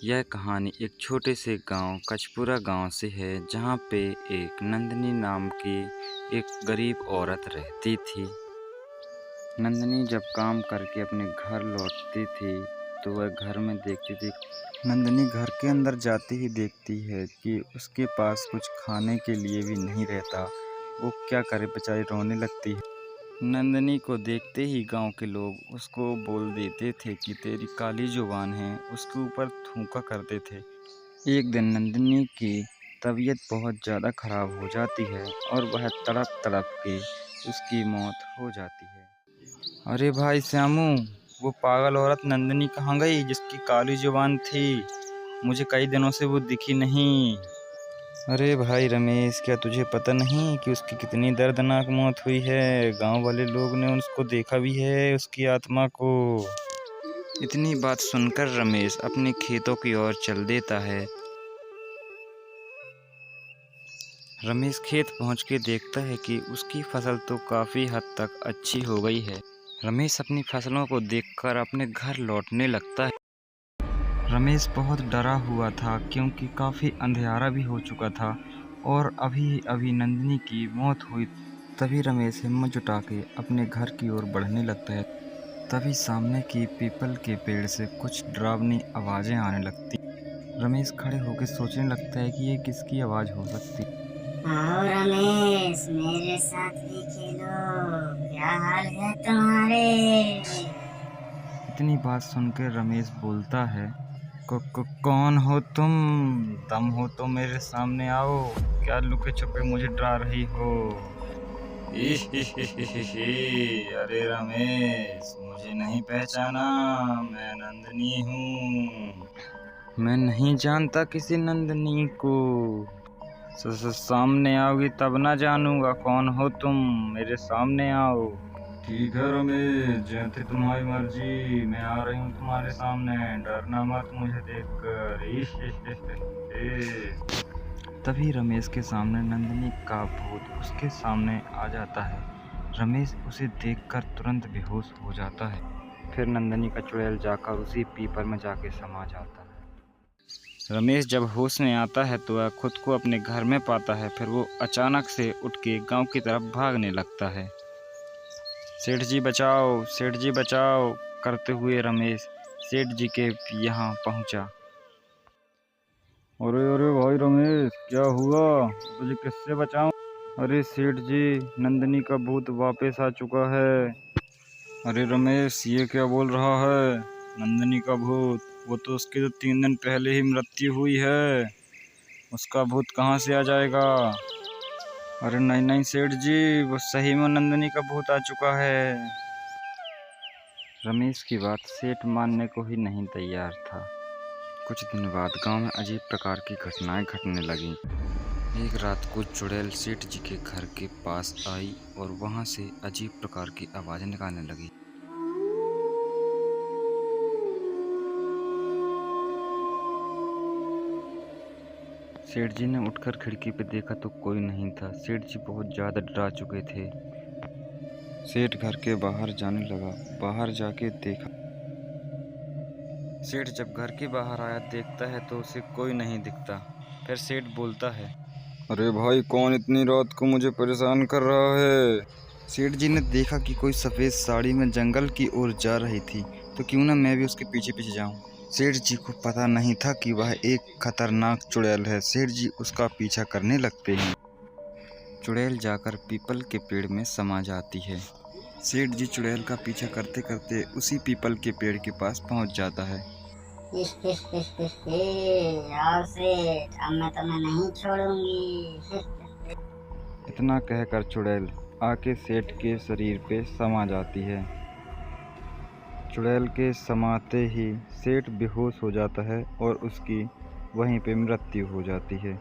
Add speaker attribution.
Speaker 1: यह कहानी एक छोटे से गांव कचपुरा गांव से है, जहां पे एक नंदिनी नाम की एक गरीब औरत रहती थी। नंदिनी जब काम करके अपने घर लौटती थी तो वह घर में देखती थी। नंदिनी घर के अंदर जाती ही देखती है कि उसके पास कुछ खाने के लिए भी नहीं रहता। वो क्या करे, बेचारी रोने लगती है। नंदिनी को देखते ही गांव के लोग उसको बोल देते थे कि तेरी काली जुबान है, उसके ऊपर थूका करते थे। एक दिन नंदिनी की तबीयत बहुत ज़्यादा ख़राब हो जाती है और वह तड़प तड़प के उसकी मौत हो जाती है। अरे भाई श्यामू, वो पागल औरत नंदिनी कहाँ गई जिसकी काली जुबान थी? मुझे कई दिनों से वो दिखी नहीं। अरे भाई रमेश, क्या तुझे पता नहीं कि उसकी कितनी दर्दनाक मौत हुई है? गांव वाले लोग ने उसको देखा भी है, उसकी आत्मा को। इतनी बात सुनकर रमेश अपने खेतों की ओर चल देता है। रमेश खेत पहुंच के देखता है कि उसकी फसल तो काफ़ी हद तक अच्छी हो गई है। रमेश अपनी फसलों को देखकर अपने घर लौटने लगता है। रमेश बहुत डरा हुआ था क्योंकि काफ़ी अंधियारा भी हो चुका था और अभी अभी नंदिनी की मौत हुई। तभी रमेश हिम्मत जुटा के अपने घर की ओर बढ़ने लगता है। तभी सामने की पीपल के पेड़ से कुछ डरावनी आवाज़ें आने लगती। रमेश खड़े होकर सोचने लगता है कि ये किसकी आवाज़ हो सकती।
Speaker 2: आओ रमेश, मेरे साथ भी खेलो। क्या हाल है तुम्हारे?
Speaker 1: इतनी बात सुनकर रमेश बोलता है, कौन हो तुम? दम हो तो मेरे सामने आओ। क्या लुके छुपे मुझे डरा रही हो? अरे रमेश, मुझे नहीं पहचाना? मैं नंदिनी हूँ। मैं नहीं जानता किसी नंदिनी को। सामने आओगी तब ना जानूंगा कौन हो तुम। मेरे सामने आओ। ठीक है रमेश, जैसे तुम्हारी मर्जी, मैं आ रही हूँ तुम्हारे सामने। डरना मत मुझे देखकर। तभी रमेश के सामने नंदिनी का भूत उसके सामने आ जाता है। रमेश उसे देखकर तुरंत बेहोश हो जाता है। फिर नंदिनी का चुड़ैल जाकर उसी पीपल में जाके समा जाता है। रमेश जब होश में आता है तो वह खुद को अपने घर में पाता है। फिर वो अचानक से उठ के गाँव की तरफ भागने लगता है। सेठ जी बचाओ, सेठ जी बचाओ करते हुए रमेश सेठ जी के यहाँ पहुँचा। अरे अरे भाई रमेश, क्या हुआ? तुझे किससे बचाऊं? अरे सेठ जी, नंदिनी का भूत वापस आ चुका है। अरे रमेश, ये क्या बोल रहा है? नंदिनी का भूत? वो तो उसकी तो 3 दिन पहले ही मृत्यु हुई है। उसका भूत कहाँ से आ जाएगा? अरे नहीं नहीं सेठ जी, वो सही में नंदिनी का भूत आ चुका है। रमेश की बात सेठ मानने को ही नहीं तैयार था। कुछ दिन बाद गांव में अजीब प्रकार की घटनाएं घटने लगीं। एक रात को चुड़ैल सेठ जी के घर के पास आई और वहां से अजीब प्रकार की आवाजें निकालने लगी। सेठ जी ने उठकर खिड़की पे देखा तो कोई नहीं था। सेठ जी बहुत ज़्यादा डरा चुके थे। सेठ घर के बाहर जाने लगा। बाहर जाके देखा, सेठ जब घर के बाहर आया देखता है तो उसे कोई नहीं दिखता। फिर सेठ बोलता है, अरे भाई, कौन इतनी रात को मुझे परेशान कर रहा है? सेठ जी ने देखा कि कोई सफ़ेद साड़ी में जंगल की ओर जा रही थी, तो क्यों ना मैं भी उसके पीछे पीछे जाऊं। सेठ जी को पता नहीं था कि वह एक खतरनाक चुड़ैल है। सेठ जी उसका पीछा करने लगते हैं। चुड़ैल जाकर पीपल के पेड़ में समा जाती है। सेठ जी चुड़ैल का पीछा करते करते उसी पीपल के पेड़ के पास पहुंच जाता है।
Speaker 2: आओ सेठ, अब मैं तुम्हें नहीं छोड़ूंगी।
Speaker 1: इतना कहकर चुड़ैल आके सेठ के शरीर पे समा जाती है। चुड़ैल के समाते ही सेठ बेहोश हो जाता है और उसकी वहीं पे मृत्यु हो जाती है।